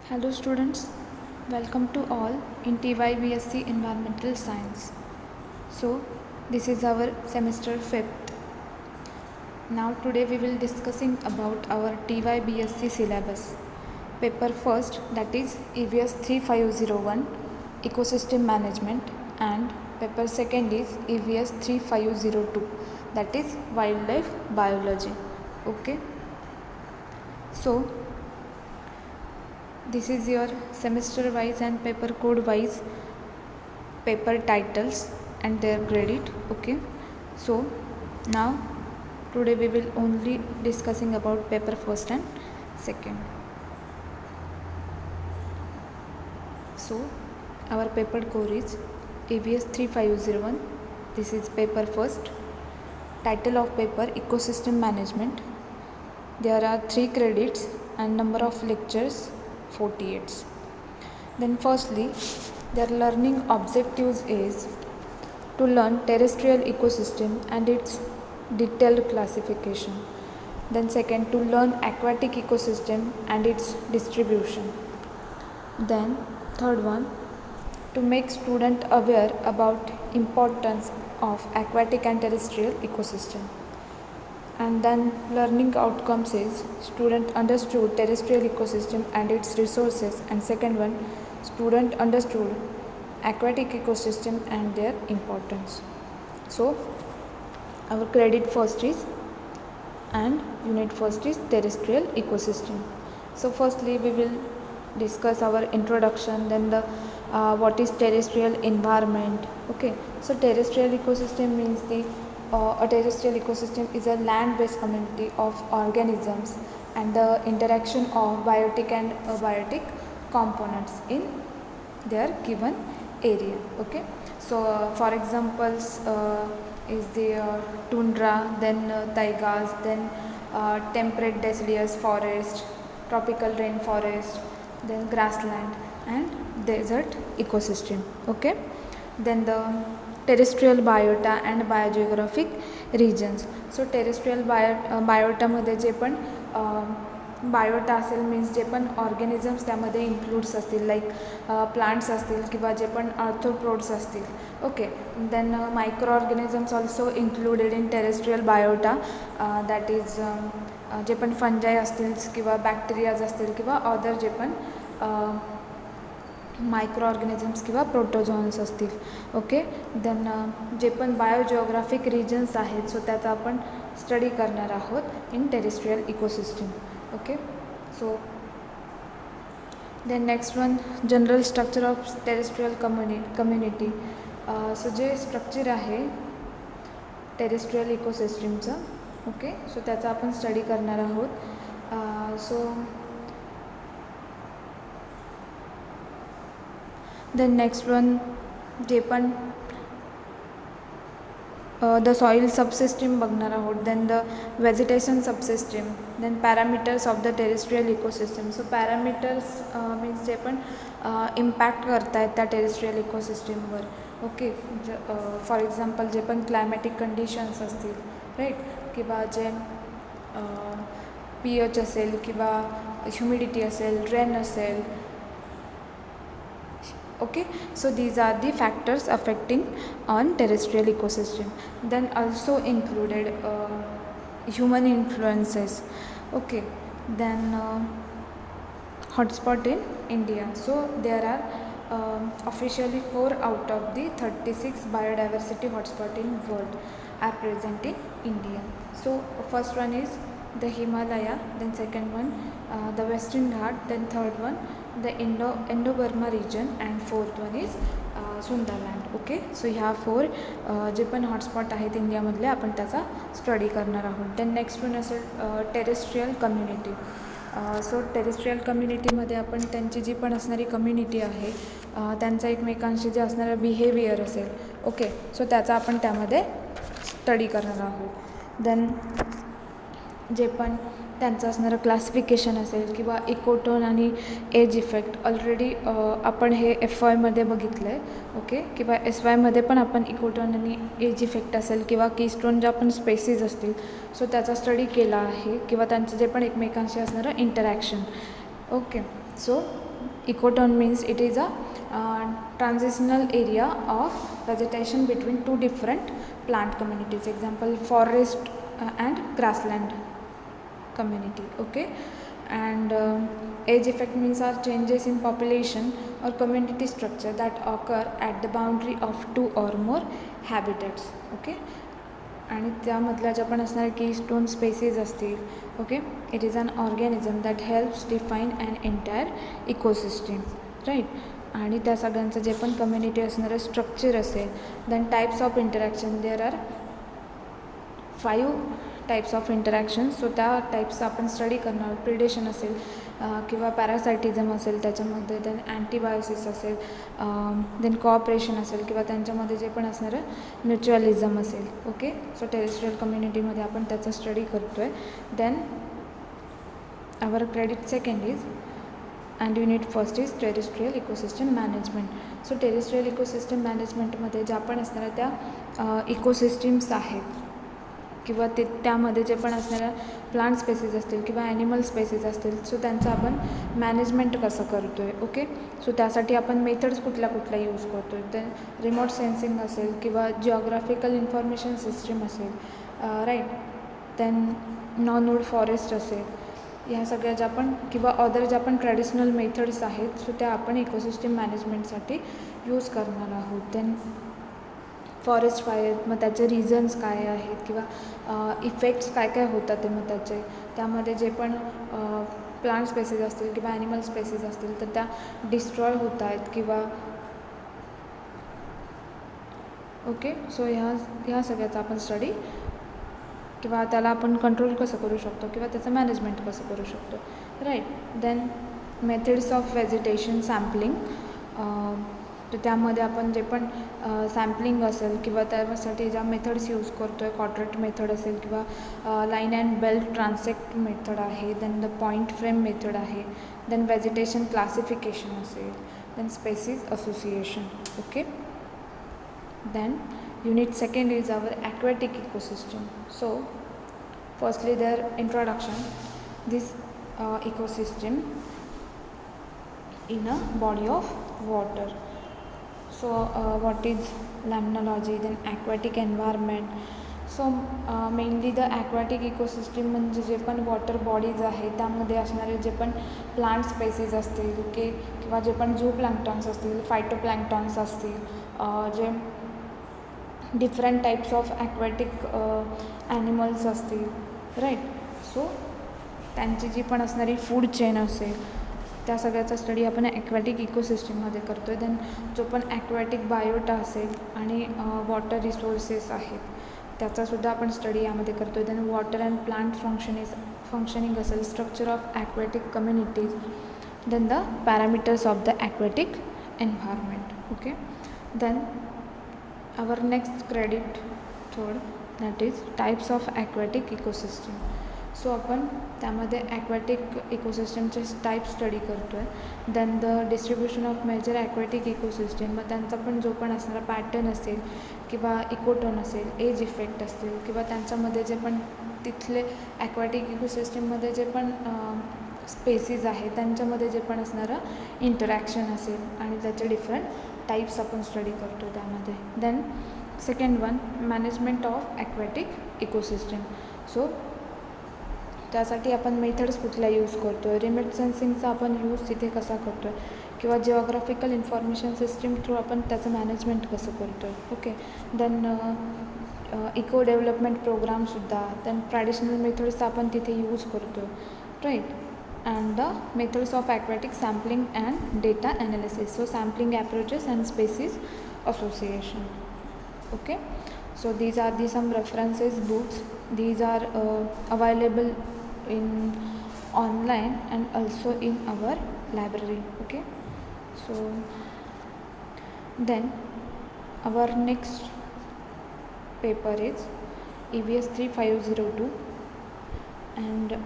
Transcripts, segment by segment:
Hello students, welcome to all in TYBSc Environmental Science. So this is our semester 5th. Now today we will discussing about our TYBSc syllabus. Paper first, that is EVS 3501 Ecosystem Management, and paper second is EVS 3502, that is Wildlife Biology. Okay. So this is your semester wise and paper code wise paper titles and their credit. Okay, so now today we will only discussing about paper first and second. So our paper code is EVS 3501. This is paper first. Title of paper Ecosystem Management. There are 3 credits and number of lectures 48. Then firstly, their learning objectives is to learn terrestrial ecosystem and its detailed classification. Then second, to learn aquatic ecosystem and its distribution. Then third one, to make student aware about importance of aquatic and terrestrial ecosystem. And then learning outcomes is student understood terrestrial ecosystem and its resources, and second one, student understood aquatic ecosystem and their importance. So our credit first is and unit first is terrestrial ecosystem. So firstly we will discuss our introduction, then the what is terrestrial environment. Okay, so terrestrial ecosystem means a terrestrial ecosystem is a land-based community of organisms and the interaction of biotic and abiotic components in their given area. Okay, so for examples is the tundra, then taigas, then temperate deciduous forest, tropical rainforest, then grassland and desert ecosystem. Okay, then the terrestrial biota and biogeographic regions. So terrestrial biota मध्ये जे पण biota असेल means जे पण organisms त्यामध्ये includes असतील, like plants असतील किंवा जे पण आर्थ्रोपोड्स असतील. Okay, then microorganisms also included in terrestrial biota, that is जे पण फंजाई असतील किंवा बॅक्टेरियाज असतील किंवा अदर जे पण मायक्रो ऑर्गॅनिझम्स किंवा प्रोटोझोन्स असतील. ओके, देन जे पण बायोजिओग्राफिक रिजन्स आहेत सो त्याचा आपण स्टडी करणार आहोत in terrestrial ecosystem. Okay, so then next one, general structure of terrestrial community. So जे स्ट्रक्चर आहे टेरेस्ट्रियल इकोसिस्टमचं, ओके, सो त्याचा आपण स्टडी करणार आहोत. सो देन नेक्स्ट वन जे पण द सॉईल सबसिस्टम बघणार आहोत, then the vegetation subsystem, then parameters of the terrestrial ecosystem. So parameters means जे पण इम्पॅक्ट करतायत त्या टेरेस्ट्रियल इकोसिस्टमवर. ओके, फॉर एक्झाम्पल जे पण क्लायमॅटिक कंडिशन्स असतील, राईट, किंवा जे pH असेल किंवा ह्युमिडिटी असेल, रेन असेल. Okay, so these are the factors affecting on terrestrial ecosystem. Then also included human influences. Okay, then hotspot in India. So there are officially 4 out of the 36 biodiversity hotspot in world are present in India. So first one is the Himalaya, then second one the Western Ghat, then third one the Indo-Burma region, and fourth one is Sunderland. Okay, so ह्या 4 जे पण hotspot आहेत इंडियामधले आपण त्याचा study करणार आहोत. Then next one असेल terrestrial community. So terrestrial कम्युनिटीमध्ये आपण त्यांची जी पण असणारी कम्युनिटी आहे त्यांचा एकमेकांशी जे असणारं बिहेवियर असेल, ओके, सो त्याचा आपण त्यामध्ये स्टडी करणार आहोत. देन जे पण त्यांचं असणारं क्लासिफिकेशन असेल किंवा इकोटोन आणि एज इफेक्ट ऑलरेडी आपण हे FYमध्ये बघितलं आहे. ओके, किंवा SYमध्ये पण आपण इकोटोन आणि एज इफेक्ट असेल किंवा कीस्टोन ज्या पण स्पेसीज असतील सो त्याचा स्टडी केला आहे किंवा त्यांचं जे पण एकमेकांशी असणारं interaction. Okay, So ecotone means it is a transitional area of vegetation between two different plant communities, example forest and grassland community. Okay, and age effect means are changes in population or community structure that occur at the boundary of two or more habitats. Okay, आणि त्यामधल्या ज्या पण असणाऱ्या keystone species असतील. Okay, it is an organism that helps define and entire ecosystem, right. आणि त्या सगळ्यांचं जे पण कम्युनिटी असणारं स्ट्रक्चर असेल, then types of interaction, there are 5 types of interaction. So त्या टाईप्सचा आपण स्टडी करणार. प्रिडेशन असेल किंवा पॅरासायटिझम असेल त्याच्यामध्ये, देन अँटीबायोसिस असेल, देन कोऑपरेशन असेल किंवा त्यांच्यामध्ये जे पण असणारं म्युच्युअलिझम असेल. ओके, सो टेरेस्ट्रियल कम्युनिटीमध्ये आपण त्याचा स्टडी करतो आहे. Then our credit second is and unit first is terrestrial ecosystem management. So terrestrial ecosystem मॅनेजमेंटमध्ये ज्या पण असणाऱ्या त्या इकोसिस्टीम्स आहेत किंवा त्यामध्ये जे पण असणाऱ्या प्लांट स्पेसीज असतील किंवा ॲनिमल स्पेसीज असतील, सो त्यांचं आपण मॅनेजमेंट कसं करतो आहे. ओके, सो त्यासाठी आपण मेथड्स कुठल्या यूज करतो आहे. देन रिमोट सेन्सिंग असेल किंवा जिओग्राफिकल इन्फॉर्मेशन सिस्टीम असेल, right. Then non wood forest असेल, ह्या सगळ्या ज्या पण किंवा अदर ज्या पण ट्रॅडिशनल मेथड्स आहेत, सो त्या आपण इकोसिस्टम मॅनेजमेंटसाठी यूज करणार आहोत. देन फॉरेस्ट फायर, मग त्याचे रिझन्स काय आहेत किंवा इफेक्ट्स काय काय होतात ते, मग त्यामध्ये जे पण प्लांट स्पेसीज असतील किंवा ॲनिमल स्पेसीज असतील तर त्या डिस्ट्रॉय होत आहेत किंवा ओके. सो ह्या सगळ्याचा आपण स्टडी किंवा त्याला आपण कंट्रोल कसं करू शकतो किंवा त्याचं मॅनेजमेंट कसं करू शकतो, right. Then methods of vegetation sampling, तर त्यामध्ये आपण जे पण सॅम्पलिंग असेल किंवा त्यासाठी ज्या मेथड्स यूज करतो आहे, क्वाड्रंट मेथड असेल किंवा line and belt transect method आहे, then the point frame method आहे, देन व्हेजिटेशन क्लासिफिकेशन असेल, then species association. Okay, then unit second is our aquatic ecosystem. So firstly their introduction, this ecosystem in a body of water. So what is limnology, then aquatic environment. So mainly the aquatic ecosystem म्हणजे जे पण water bodies आहेत त्यामध्ये असणारे जे पण plant species असतील okay, किंवा जे पण झू प्लँक्टॉन्स असतील, फायटोप्लँक्टॉन्स असतील, जे different types of aquatic animals असतील, राईट. सो त्यांची जी पण असणारी फूड चेन असेल त्या सगळ्याचा स्टडी आपण ॲक्वॅटिक इकोसिस्टीममध्ये करतो आहे. देन जो पण ॲक्वॅटिक बायोटा असेल आणि वॉटर रिसोर्सेस आहेत त्याचासुद्धा आपण स्टडी यामध्ये करतो आहे. Then water and plant functioning असेल, structure of aquatic communities, then the parameters of the aquatic environment. Okay, then our next credit third, that is types of aquatic ecosystem. So आपण त्यामध्ये aquatic इकोसिस्टमचे type study करतो आहे. Then the distribution of major aquatic ecosystem, मग त्यांचा पण जो पण असणारा पॅटर्न असेल किंवा इकोटोन असेल, एज इफेक्ट असतील किंवा त्यांच्यामध्ये जे पण तिथले ॲक्वॅटिक इकोसिस्टममध्ये जे पण स्पेसीज आहेत त्यांच्यामध्ये जे पण असणारं इंटरॅक्शन असेल आणि त्याचे डिफरंट टाईप्स आपण स्टडी करतो त्यामध्ये. Then second one, management of aquatic ecosystem. So त्यासाठी आपण मेथड्स कुठल्या यूज करतो आहे, रिमोट सेन्सिंगचा आपण यूज तिथे कसा करतो आहे किंवा जिओग्राफिकल इन्फॉर्मेशन सिस्टीम थ्रू आपण त्याचं मॅनेजमेंट कसं करतो आहे. ओके, देन इको डेव्हलपमेंट प्रोग्रामसुद्धा, देन ट्रॅडिशनल मेथड्सचा आपण तिथे यूज करतो, right. And the methods of aquatic sampling and data analysis. So sampling approaches and species association. Okay, so these are the some references books. These are available in online and also in our library. Okay, so then our next paper is EVS 3502 and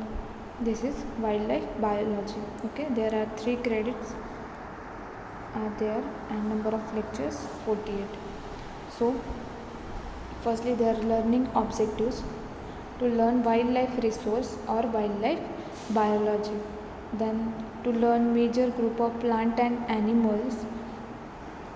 this is wildlife biology. Okay, there are 3 credits are there and number of lectures 48. So firstly their learning objectives: to learn wildlife resource or wildlife biology. then to learn major group of plant and animals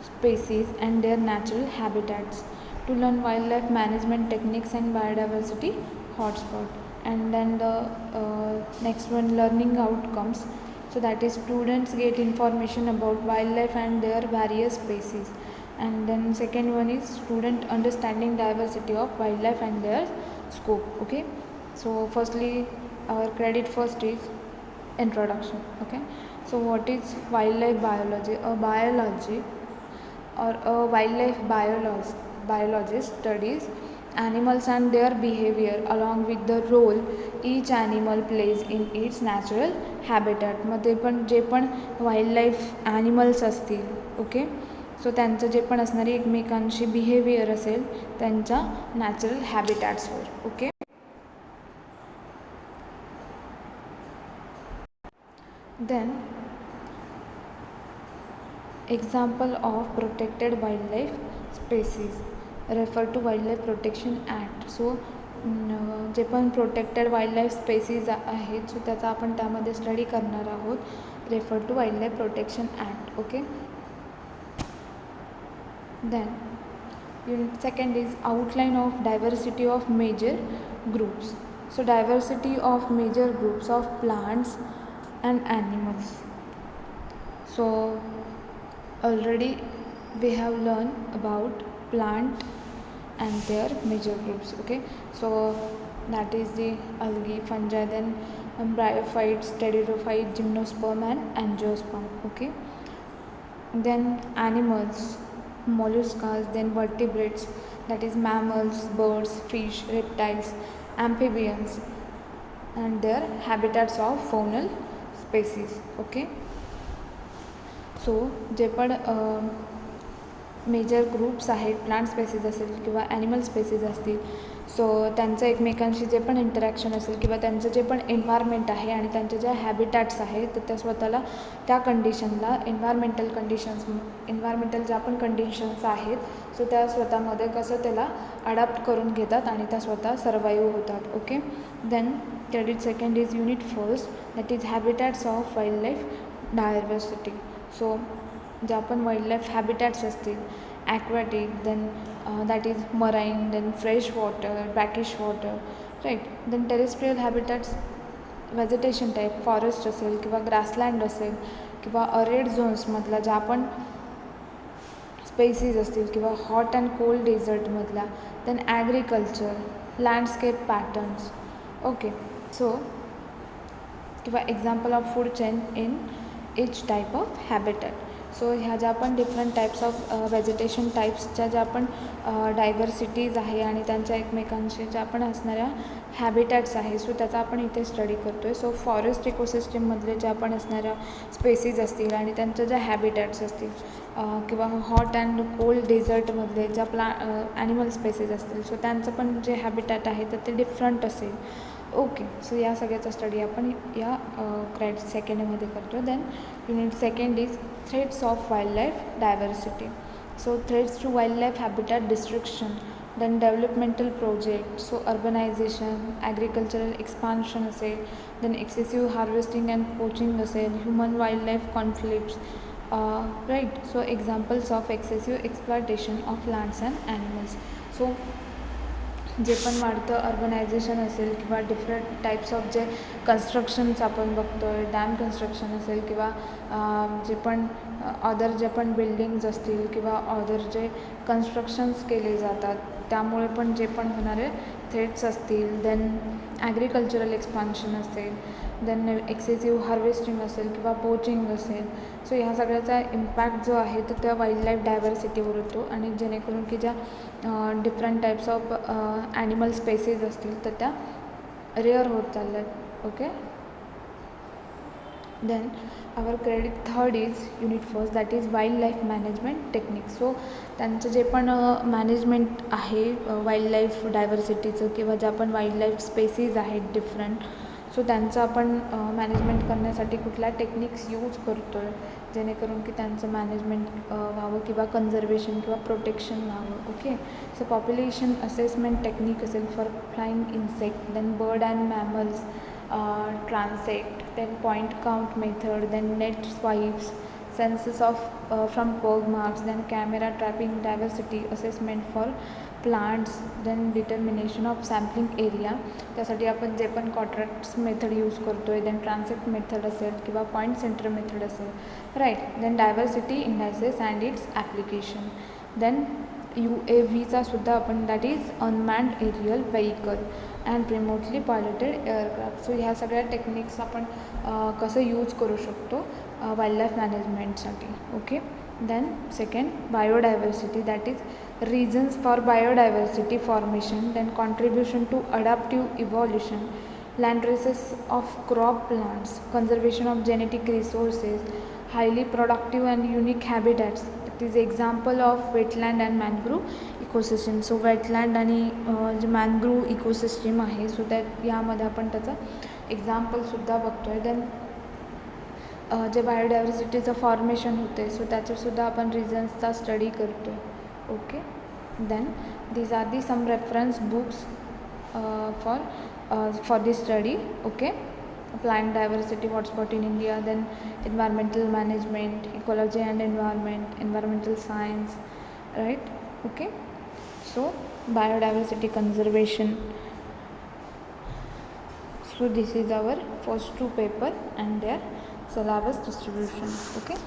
species and their natural habitats, to learn wildlife management techniques and biodiversity hotspot. And then the next one, learning outcomes. So that is students get information about wildlife and their various species. And then second one is student understanding diversity of wildlife and their scope. Okay, so firstly our credit first is introduction. Okay, so what is wildlife biology? A biology or a wildlife biologist studies animals and their behavior along with the role each animal plays in its natural habitat. मध्ये पण जे पण wildlife animals असतील, okay, so त्यांचं जे पण असणारी एकमेकांशी बिहेवियर असेल त्यांच्या नॅचरल हॅबिटॅट्सवर. Okay, then example of protected wildlife species refer to wildlife protection act. So जे पण प्रोटेक्टेड वाईल्डलाईफ स्पेसीज आहेत सो त्याचा आपण त्यामध्ये स्टडी करणार आहोत. Refer to wildlife protection act. Okay, then unit second is outline of diversity of major groups. So diversity of major groups of plants and animals. So already we have learned about plant and their major groups. Okay, so that is the algae, fungi, then bryophytes, pteridophytes, gymnosperm and angiosperm. Okay, then animals, molluscs, then vertebrates, that is mammals, birds, fish, reptiles, amphibians and their habitats of faunal species. Okay, so जे पण major groups आहेत, plant species असेल किंवा animal species असतील, so त्यांचं एकमेकांशी जे पण इंटरॅक्शन असेल किंवा त्यांचं जे पण एन्व्हायरमेंट आहे आणि त्यांचे ज्या हॅबिटॅट्स आहेत तर त्या स्वतःला त्या कंडिशनला एन्व्हायरमेंटल ज्या पण कंडिशन्स आहेत सो त्या स्वतःमध्ये कसं त्याला अडॅप्ट करून घेतात आणि त्या स्वतः सर्वाईव्ह होतात. Okay, then credit second is unit first, that is habitats of wildlife diversity. So ज्या पण वाईल्डलाईफ हॅबिटॅट्स असतील, aquatic, then that is marine, then fresh water, brackish water, right. Then terrestrial habitats, vegetation type, forest असेल किंवा grassland असेल किंवा arid झोन्समधला ज्या पण species असतील किंवा हॉट अँड कोल्ड डेझर्टमधल्या, then agriculture, landscape patterns. Okay, so किंवा example of food chain in each type of habitat. So ह्या ज्या पण डिफरंट टाईप्स ऑफ व्हेजिटेशन टाईप्सच्या ज्या पण डायव्हर्सिटीज आहे आणि त्यांच्या एकमेकांशी ज्या पण असणाऱ्या हॅबिटॅट्स आहे सो त्याचा आपण इथे स्टडी करतो आहे. सो फॉरेस्ट इकोसिस्टीममधले ज्या पण असणाऱ्या स्पेसीज असतील आणि त्यांच्या ज्या हॅबिटॅट्स असतील किंवा हॉट अँड कोल्ड डेझर्टमधले ज्या ॲनिमल स्पेसीज असतील सो त्यांचं पण जे हॅबिटॅट आहे तर ते डिफरंट असेल. ओके, सो या सगळ्याचा स्टडी आपण या क्रेडिट सेकंडमध्ये करतो. Then unit second is threats of wildlife diversity. So threats to wildlife habitat destruction, then developmental project, so urbanisation, agricultural expansion असेल, then excessive harvesting and poaching असेल, human wildlife conflicts, right. So examples of excessive exploitation of lands and animals. So जे पण वाढतं urbanisation असेल किंवा different types of जे constructions आपण बघतो आहे, डॅम कन्स्ट्रक्शन असेल किंवा जे पण अदर जे पण बिल्डिंग्ज असतील किंवा अदर जे कन्स्ट्रक्शन्स केले जातात त्यामुळे पण जे पण होणारे थ्रेट्स असतील, देन ॲग्रिकल्चरल एक्सपान्शन असेल, देन एक्सेसिव्ह हार्वेस्टिंग असेल किंवा पोचिंग असेल. सो ह्या सगळ्याचा इम्पॅक्ट जो आहे तर त्या वाईल्डलाईफ डायव्हर्सिटीवर होतो आणि जेणेकरून की ज्या different types of animal species असतील तर त्या रेअर होत चालल्या आहेत. Okay, then our credit third is unit first, that is wildlife management technique. So त्यांचं जे पण मॅनेजमेंट आहे वाईल्डलाईफ डायव्हर्सिटीचं किंवा ज्या पण वाईल्डलाईफ स्पेसीज आहेत डिफरंट, सो त्यांचं आपण मॅनेजमेंट करण्यासाठी कुठल्या टेक्निक्स यूज करतो आहे जेणेकरून की त्यांचं मॅनेजमेंट व्हावं किंवा कन्झर्वेशन किंवा प्रोटेक्शन व्हावं. Okay, so population assessment technique असेल for flying insect, then bird and mammals, transect, then point count method, then net swipes, census of from PERG marks, then camera trapping, diversity assessment for plants, then determination of sampling area. त्यासाठी आपण जे पण contracts method use करतो आहे, then ट्रान्सेक्ट method असेल किंवा point centre method असेल, right. Then diversity indices and its application. Then UAVचा सुद्धा आपण, that is unmanned aerial vehicle and remotely piloted aircraft. So ह्या सगळ्या टेक्निक्स आपण कसं यूज करू शकतो वाईल्ड लाईफ मॅनेजमेंटसाठी. Okay. Then second, biodiversity, that is reasons for biodiversity formation, then contribution to adaptive evolution, land races of crop plants, conservation of genetic resources, highly productive and unique habitats. That is example of wetland and mangrove ecosystem. So wetland आणि जे mangrove ecosystem आहे, so त्यात यामध्ये आपण त्याचं एक्झाम्पलसुद्धा बघतो आहे. Then जे बायोडायव्हर्सिटीचं फॉर्मेशन होतं आहे, सो त्याच्यासुद्धा आपण रिझन्सचा स्टडी करतो आहे. Okay, then these are the some reference books for this study. Okay, plant diversity hotspot in India, then environmental management, ecology and environment, environmental science, right? Okay, so biodiversity conservation. So this is our first two paper and their syllabus distribution. Okay.